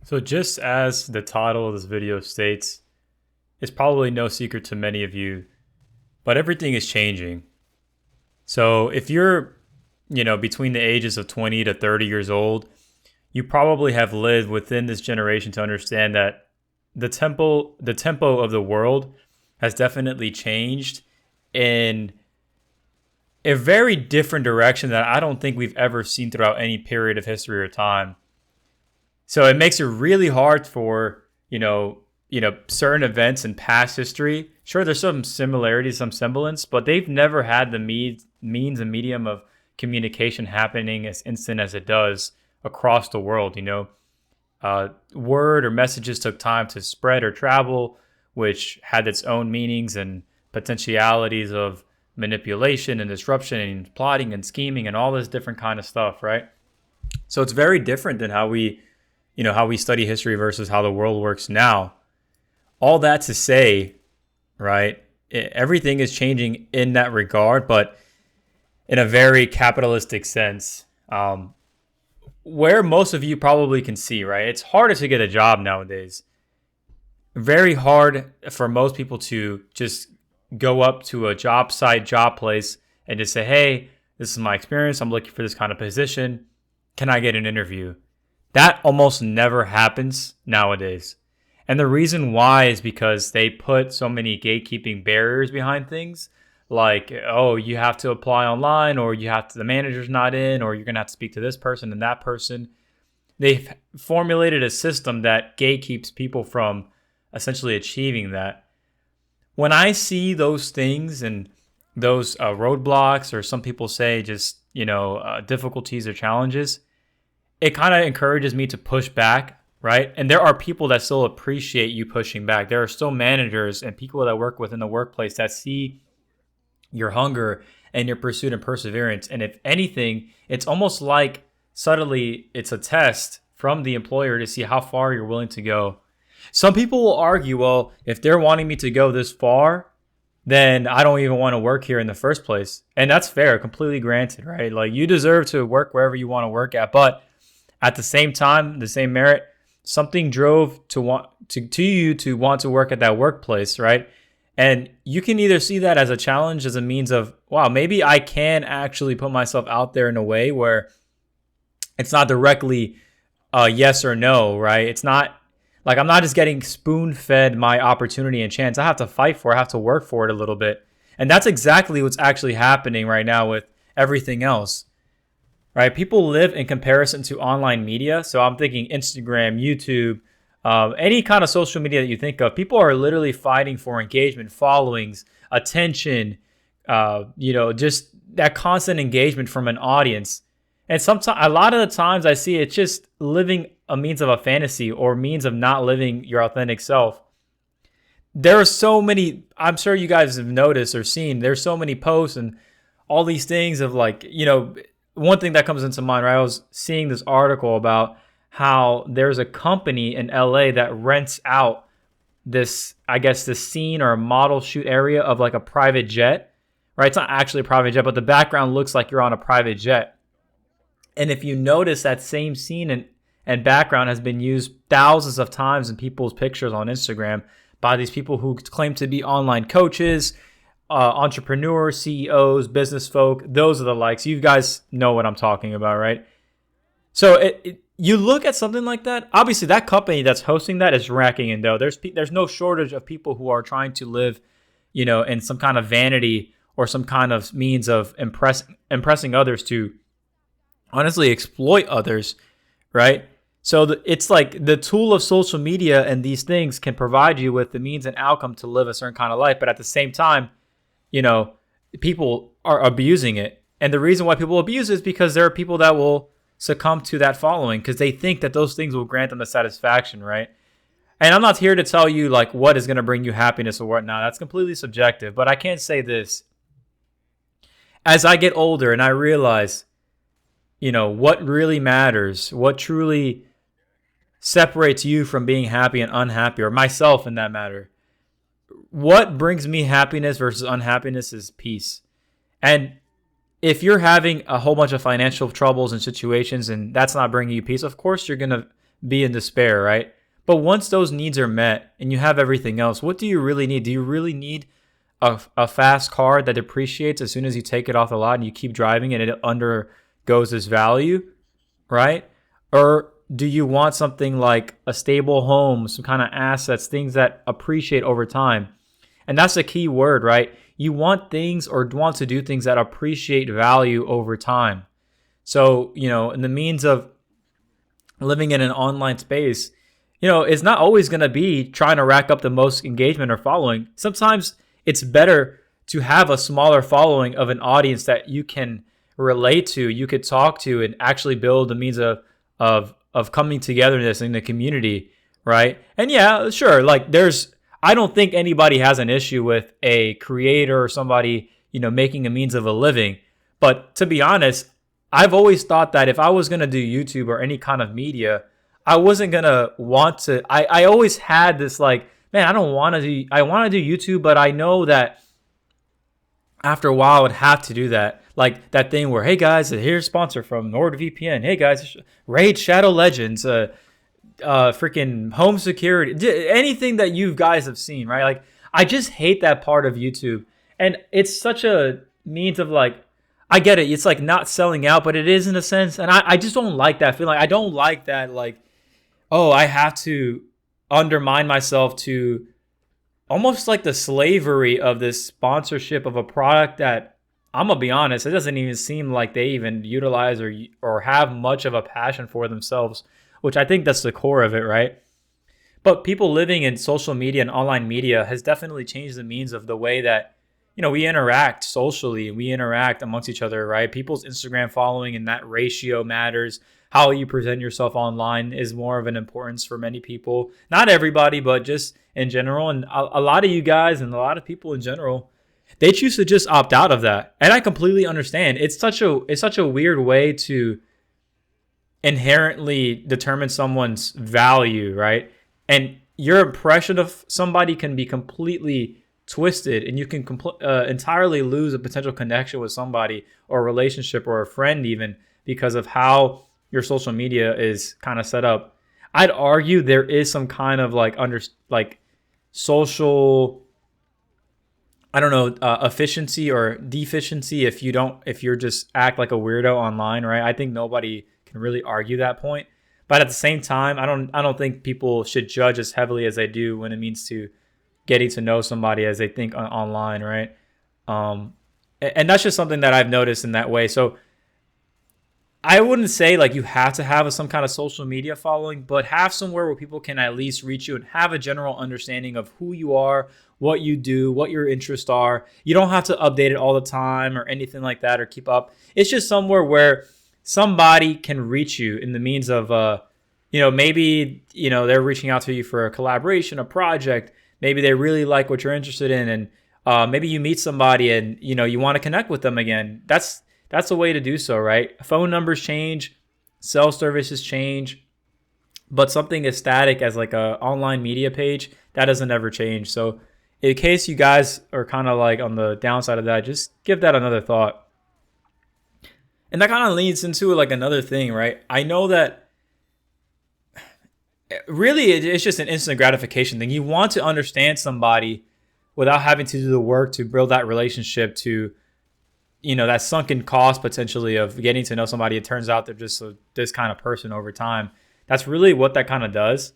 So just as the title of this video states, it's probably no secret to many of you, but everything is changing. So if you're, between the ages of 20 to 30 years old, you probably have lived within this generation to understand that the tempo of the world has definitely changed in a very different direction that I don't think we've ever seen throughout any period of history or time. So it makes it really hard for, certain events in past history. Sure, there's some similarities, some semblance, but they've never had the means and medium of communication happening as instant as it does across the world. Word or messages took time to spread or travel, which had its own meanings and potentialities of manipulation and disruption and plotting and scheming and all this different kind of stuff, right? So it's very different than how we study history versus how the world works now. All that to say, right, everything is changing in that regard, but in a very capitalistic sense. Where most of you probably can see, right, it's harder to get a job nowadays. Very hard for most people to just go up to a job site, job place, and just say, hey, this is my experience. I'm looking for this kind of position. Can I get an interview? That almost never happens nowadays. And the reason why is because they put so many gatekeeping barriers behind things, like, oh, you have to apply online, or the manager's not in, or you're going to have to speak to this person and that person. They've formulated a system that gatekeeps people from essentially achieving that. When I see those things and those roadblocks, or some people say just, difficulties or challenges, it kind of encourages me to push back, right? And there are people that still appreciate you pushing back. There are still managers and people that work within the workplace that see your hunger and your pursuit and perseverance. And if anything, it's almost like subtly it's a test from the employer to see how far you're willing to go. Some people will argue, well, if they're wanting me to go this far, then I don't even want to work here in the first place. And that's fair, completely granted, right? Like, you deserve to work wherever you want to work at, but at the same time, the same merit, something drove you to want to work at that workplace, right? And you can either see that as a challenge, as a means of, wow, maybe I can actually put myself out there in a way where it's not directly yes or no, right? It's not like I'm not just getting spoon-fed my opportunity and chance. I have to fight for it. I have to work for it a little bit. And that's exactly what's actually happening right now with everything else. Right? People live in comparison to online media. So I'm thinking Instagram, YouTube, any kind of social media that you think of. People are literally fighting for engagement, followings, attention, just that constant engagement from an audience. And sometimes, a lot of the times I see it's just living a means of a fantasy or means of not living your authentic self. There are so many, I'm sure you guys have noticed or seen, there's so many posts and all these things of one thing that comes into mind, right? I was seeing this article about how there's a company in LA that rents out this scene or a model shoot area of like a private jet, right? It's not actually a private jet, but the background looks like you're on a private jet. And if you notice, that same scene and background has been used thousands of times in people's pictures on Instagram by these people who claim to be online coaches, entrepreneurs, CEOs, business folk. Those are the likes. You guys know what I'm talking about, right? So you look at something like that. Obviously, that company that's hosting that is racking in dough. There's no shortage of people who are trying to live, in some kind of vanity or some kind of means of impressing others to honestly exploit others, right? So it's like the tool of social media and these things can provide you with the means and outcome to live a certain kind of life, but at the same time, people are abusing it. And the reason why people abuse it is because there are people that will succumb to that following because they think that those things will grant them the satisfaction, right? And I'm not here to tell you like what is going to bring you happiness or whatnot. That's completely subjective. But I can say this. As I get older and I realize, what really matters, what truly separates you from being happy and unhappy, or myself in that matter, what brings me happiness versus unhappiness is peace. And if you're having a whole bunch of financial troubles and situations and that's not bringing you peace, of course you're going to be in despair, right? But once those needs are met and you have everything else, what do you really need? Do you really need a fast car that depreciates as soon as you take it off the lot and you keep driving it and it undergoes its value, right? Or do you want something like a stable home, some kind of assets, things that appreciate over time? And that's the key word, right? You want things or want to do things that appreciate value over time. So, in the means of living in an online space, it's not always going to be trying to rack up the most engagement or following. Sometimes it's better to have a smaller following of an audience that you can relate to, you could talk to, and actually build a means of coming togetherness in the community, right? And yeah, sure, I don't think anybody has an issue with a creator or somebody, making a means of a living. But to be honest, I've always thought that if I was going to do YouTube or any kind of media, I wasn't going to want to, I always had this man, I want to do YouTube, but I know that after a while I would have to do that. Like that thing where, hey guys, here's a sponsor from NordVPN. Hey guys, Raid Shadow Legends, freaking home security, anything that you guys have seen, right? Like, I just hate that part of YouTube. And it's such a means of I get it. It's not selling out, but it is in a sense. And I just don't like that feeling. I don't like that, I have to undermine myself to almost like the slavery of this sponsorship of a product that, I'm going to be honest, it doesn't even seem like they even utilize or have much of a passion for themselves, which I think that's the core of it, right? But people living in social media and online media has definitely changed the means of the way that, we interact socially and we interact amongst each other, right? People's Instagram following and that ratio matters. How you present yourself online is more of an importance for many people. Not everybody, but just in general. And a lot of you guys and a lot of people in general, they choose to just opt out of that. And I completely understand. It's such a weird way to inherently determine someone's value, right? And your impression of somebody can be completely twisted, and you can entirely lose a potential connection with somebody or a relationship or a friend even because of how your social media is kind of set up. I'd argue there is some kind of social, I don't know, efficiency or deficiency if you're just act like a weirdo online, right? I think nobody can really argue that point. But at the same time, I don't think people should judge as heavily as they do when it means to getting to know somebody as they think online, right? And that's just something that I've noticed in that way. So I wouldn't say you have to have some kind of social media following, but have somewhere where people can at least reach you and have a general understanding of who you are, what you do, what your interests are. You don't have to update it all the time or anything like that or keep up. It's just somewhere where somebody can reach you in the means of, maybe, they're reaching out to you for a collaboration, a project. Maybe they really like what you're interested in. And maybe you meet somebody and, you want to connect with them again. That's a way to do so, right? Phone numbers change, cell services change, but something as static as a online media page, that doesn't ever change. So in case you guys are kind of on the downside of that, just give that another thought. And that kind of leads into another thing, right? I know that really it's just an instant gratification thing. You want to understand somebody without having to do the work to build that relationship, to that sunken cost potentially of getting to know somebody. It turns out they're just this kind of person over time. That's really what that kind of does.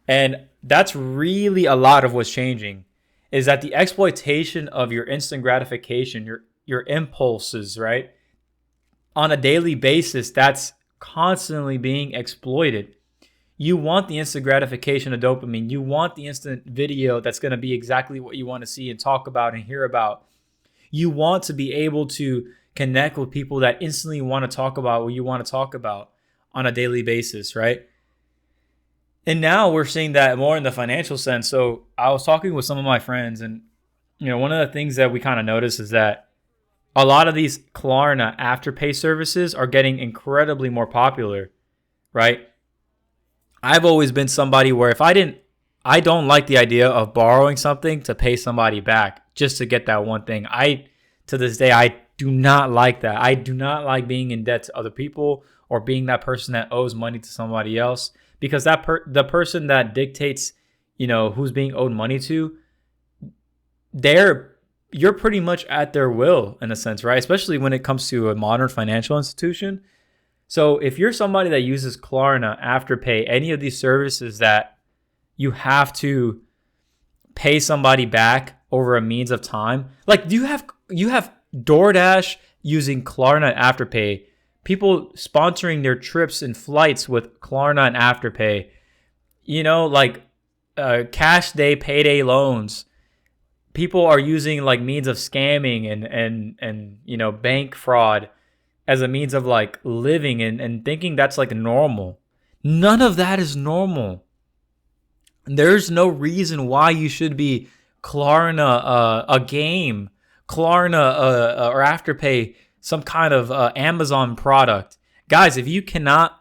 And that's really a lot of what's changing, is that the exploitation of your instant gratification, your impulses, right? On a daily basis, that's constantly being exploited. You want the instant gratification of dopamine. You want the instant video that's going to be exactly what you want to see and talk about and hear about. You want to be able to connect with people that instantly want to talk about what you want to talk about on a daily basis, right? And now we're seeing that more in the financial sense. So I was talking with some of my friends, and one of the things that we kind of noticed is that a lot of these Klarna Afterpay services are getting incredibly more popular, right? I've always been somebody where I don't like the idea of borrowing something to pay somebody back just to get that one thing. To this day, I do not like that. I do not like being in debt to other people or being that person that owes money to somebody else, because the person that dictates, who's being owed money to, you're pretty much at their will in a sense, right? Especially when it comes to a modern financial institution. So if you're somebody that uses Klarna, Afterpay, any of these services that you have to pay somebody back over a means of time, like you have DoorDash using Klarna and Afterpay, people sponsoring their trips and flights with Klarna and Afterpay, cash day, payday loans. People are using like means of scamming and bank fraud as a means of like living and thinking that's like normal. None of that is normal. There's no reason why you should be Klarna a game, Klarna or Afterpay some kind of Amazon product. Guys, if you cannot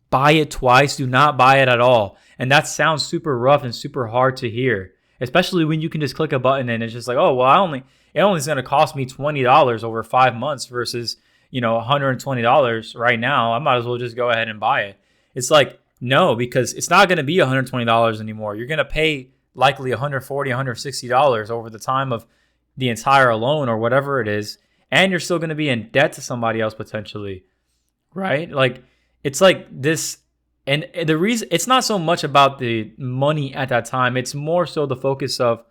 buy it twice, do not buy it at all. And that sounds super rough and super hard to hear, especially when you can just click a button and it's just like, oh, well, it only is going to cost me $20 over 5 months versus, $120 right now. I might as well just go ahead and buy it. It's like, no, because it's not going to be $120 anymore. You're going to pay likely $140, $160 over the time of the entire loan or whatever it is. And you're still going to be in debt to somebody else potentially, right? Like, it's like this. And the reason, it's not so much about the money at that time. It's more so the focus of,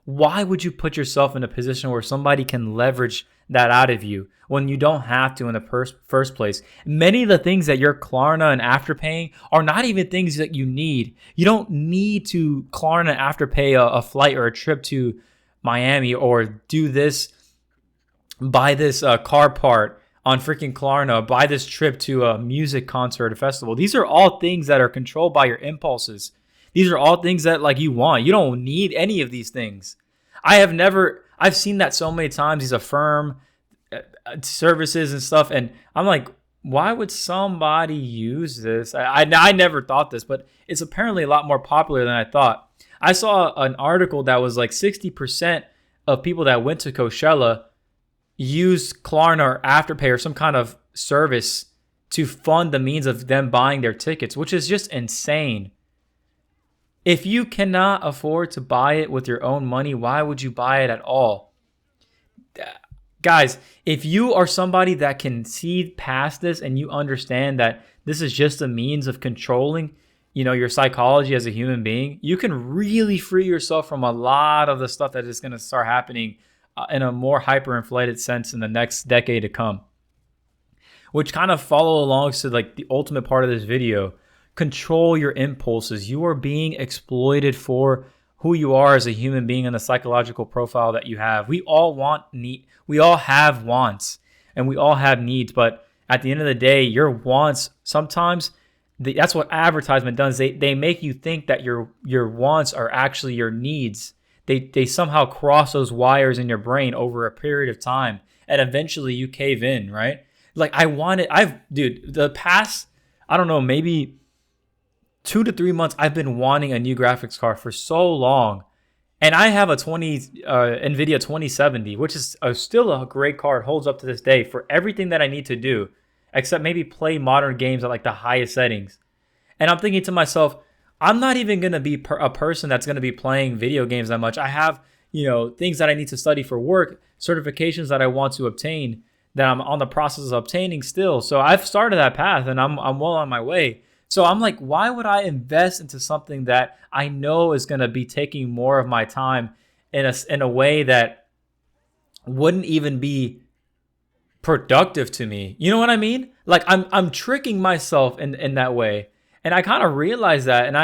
why would you put yourself in a position where somebody can leverage that out of you when you don't have to in the first place? Many of the things that you're Klarna and Afterpaying are not even things that you need. You don't need to Klarna and Afterpay a flight or a trip to Miami, or do this, buy this car part on freaking Klarna, buy this trip to a music concert or festival. These are all things that are controlled by your impulses. These are all things that like you want. You don't need any of these things. I've seen that so many times, these Affirm services and stuff. And I'm like, why would somebody use this? I never thought this, but it's apparently a lot more popular than I thought. I saw an article that was like 60% of people that went to Coachella used Klarna or Afterpay or some kind of service to fund the means of them buying their tickets, which is just insane. If you cannot afford to buy it with your own money, why would you buy it at all? Guys, if you are somebody that can see past this and you understand that this is just a means of controlling, your psychology as a human being, you can really free yourself from a lot of the stuff that is going to start happening in a more hyperinflated sense in the next decade to come. Which kind of follow along to like the ultimate part of this video. Control your impulses. You are being exploited for who you are as a human being and the psychological profile that you have. We all have wants and we all have needs, but at the end of the day, your wants sometimes that's what advertisement does. They make you think that your wants are actually your needs. They somehow cross those wires in your brain over a period of time, and eventually you cave in, right? Like the past, I don't know, maybe 2 to 3 months, I've been wanting a new graphics card for so long. And I have a NVIDIA 2070, which is still a great card, holds up to this day for everything that I need to do, except maybe play modern games at like the highest settings. And I'm thinking to myself, I'm not even going to be a person that's going to be playing video games that much. I have, things that I need to study for work, certifications that I want to obtain that I'm on the process of obtaining still. So I've started that path and I'm well on my way. So I'm like, why would I invest into something that I know is going to be taking more of my time in a way that wouldn't even be productive to me? You know what I mean? Like I'm tricking myself in that way. And I kind of realized that.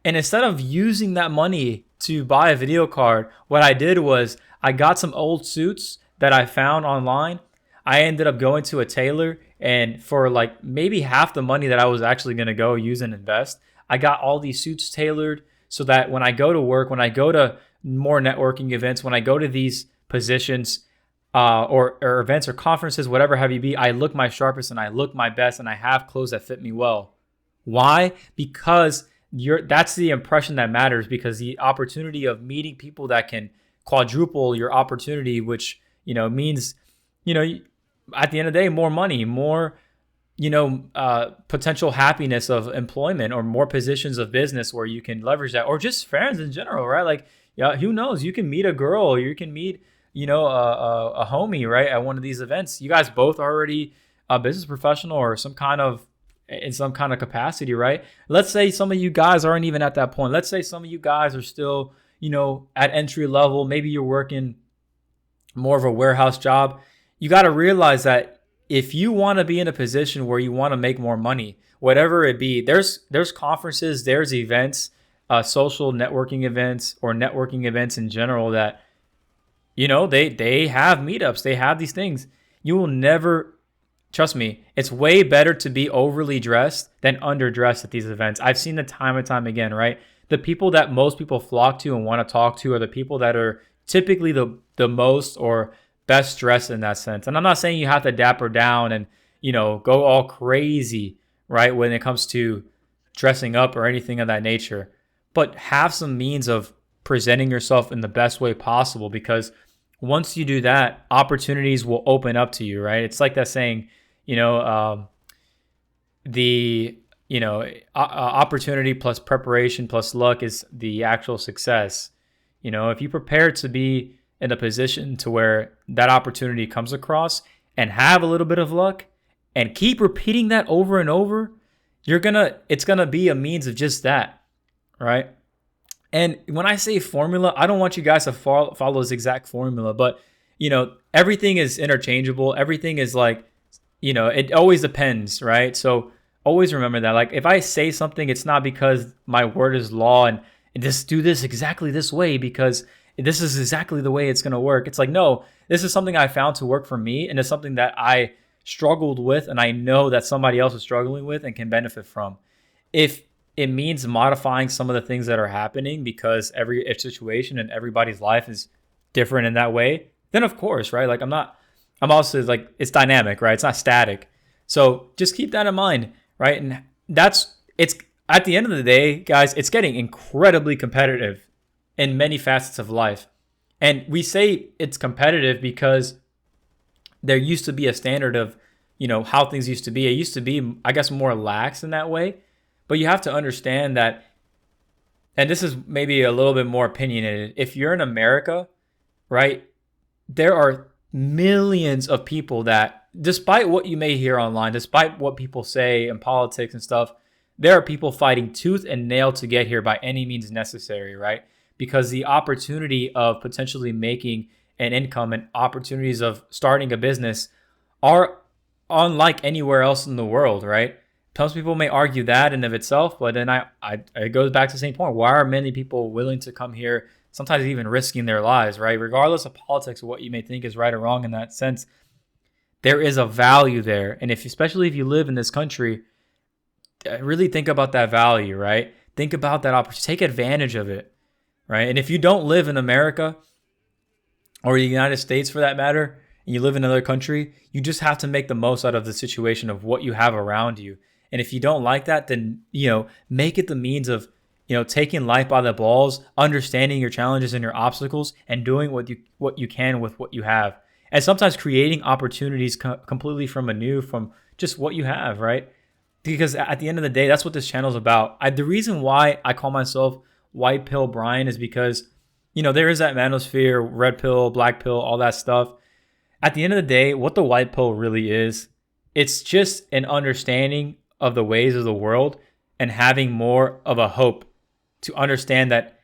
And instead of using that money to buy a video card, what I did was I got some old suits that I found online. I ended up going to a tailor, and for like maybe half the money that I was actually going to go use and invest, I got all these suits tailored so that when I go to work, when I go to more networking events, when I go to these positions or events or conferences, whatever have you be, I look my sharpest and I look my best and I have clothes that fit me well. Why? Because that's the impression that matters, because the opportunity of meeting people that can quadruple your opportunity, which, means, at the end of the day, more money, more potential happiness of employment or more positions of business where you can leverage that, or just friends in general, right? Like, yeah, who knows? You can meet a girl, or you can meet, a homie, right, at one of these events. You guys both already a business professional or in some kind of capacity, right? Let's say some of you guys aren't even at that point. Let's say some of you guys are still, at entry level. Maybe you're working more of a warehouse job. You got to realize that if you want to be in a position where you want to make more money, whatever it be, there's conferences, there's events, social networking events or networking events in general that, they have meetups, they have these things. You will never, trust me, it's way better to be overly dressed than underdressed at these events. I've seen it time and time again, right? The people that most people flock to and want to talk to are the people that are typically the most or best dressed in that sense. And I'm not saying you have to dapper down and, go all crazy, right, when it comes to dressing up or anything of that nature, but have some means of presenting yourself in the best way possible, because once you do that, opportunities will open up to you, right? It's like that saying, opportunity plus preparation plus luck is the actual success. If you prepare to be in a position to where that opportunity comes across and have a little bit of luck and keep repeating that over and over, it's gonna be a means of just that, right? And when I say formula, I don't want you guys to follow this exact formula, but everything is interchangeable. Everything is like, it always depends, right? So always remember that. Like, if I say something, it's not because my word is law and just do this exactly this way because this is exactly the way it's going to work. It's like, no, this is something I found to work for me, and it's something that I struggled with, and I know that somebody else is struggling with and can benefit from. If it means modifying some of the things that are happening because every situation and everybody's life is different in that way, then of course, right? Like, I'm also like, it's dynamic, right? It's not static. So just keep that in mind, right? And it's at the end of the day, guys, it's getting incredibly competitive in many facets of life. And we say it's competitive because there used to be a standard of, how things used to be. It used to be, I guess, more lax in that way. But you have to understand that, and this is maybe a little bit more opinionated, if you're in America, right, there are millions of people that, despite what you may hear online, despite what people say in politics and stuff, there are people fighting tooth and nail to get here by any means necessary, right? Because the opportunity of potentially making an income and opportunities of starting a business are unlike anywhere else in the world, right? Some people may argue that in of itself, but then it goes back to the same point. Why are many people willing to come here, sometimes even risking their lives, right? Regardless of politics or what you may think is right or wrong in that sense, there is a value there. And especially if you live in this country, really think about that value, right? Think about that opportunity. Take advantage of it, right? And if you don't live in America or the United States for that matter, and you live in another country, you just have to make the most out of the situation of what you have around you. And if you don't like that, then, make it the means of, taking life by the balls, understanding your challenges and your obstacles, and doing what you can with what you have. And sometimes creating opportunities completely from just what you have, right? Because at the end of the day, that's what this channel is about. The reason why I call myself White Pill Brian is because, there is that manosphere, red pill, black pill, all that stuff. At the end of the day, what the white pill really is, it's just an understanding of the ways of the world and having more of a hope to understand that,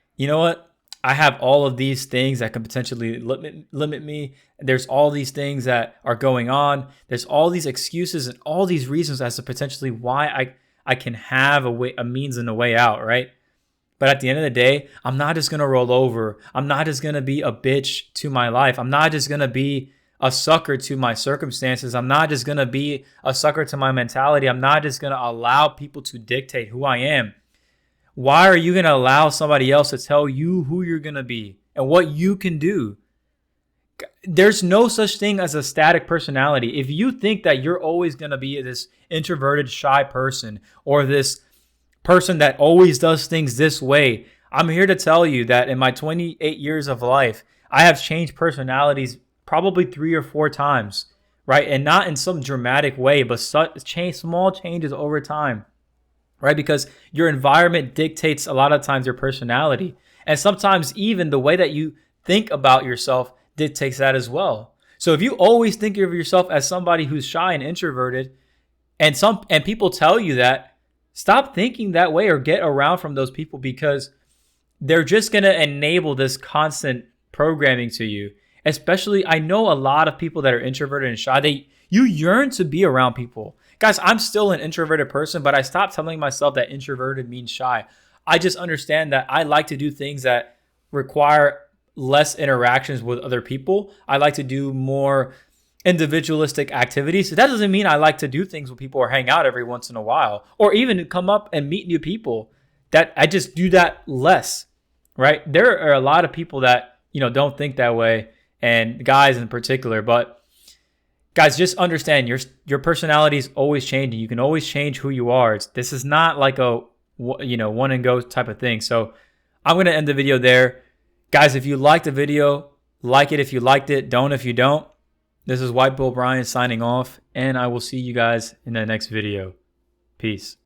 I have all of these things that can potentially limit me. There's all these things that are going on. There's all these excuses and all these reasons as to potentially why I can have a means and a way out, right? But at the end of the day, I'm not just going to roll over. I'm not just going to be a bitch to my life. I'm not just going to be a sucker to my circumstances. I'm not just going to be a sucker to my mentality. I'm not just going to allow people to dictate who I am. Why are you going to allow somebody else to tell you who you're going to be and what you can do? There's no such thing as a static personality. If you think that you're always going to be this introverted, shy person or this person that always does things this way, I'm here to tell you that in my 28 years of life, I have changed personalities probably 3 or 4 times, right? And not in some dramatic way, but small changes over time, right? Because your environment dictates a lot of times your personality. And sometimes even the way that you think about yourself dictates that as well. So if you always think of yourself as somebody who's shy and introverted, and people tell you that, stop thinking that way or get around from those people, because they're just going to enable this constant programming to you. Especially, I know a lot of people that are introverted and shy. You yearn to be around people. Guys, I'm still an introverted person, but I stopped telling myself that introverted means shy. I just understand that I like to do things that require less interactions with other people. I like to do more individualistic activities. So that doesn't mean I like to do things with people or hang out every once in a while, or even come up and meet new people. That I just do that less, right? There are a lot of people that, don't think that way, and guys in particular. But guys, just understand your personality is always changing. You can always change who you are. This is not like a one and go type of thing. So I'm going to end the video there. Guys, if you liked the video, like it if you liked it. Don't if you don't. This is White Bill Brian signing off, and I will see you guys in the next video. Peace.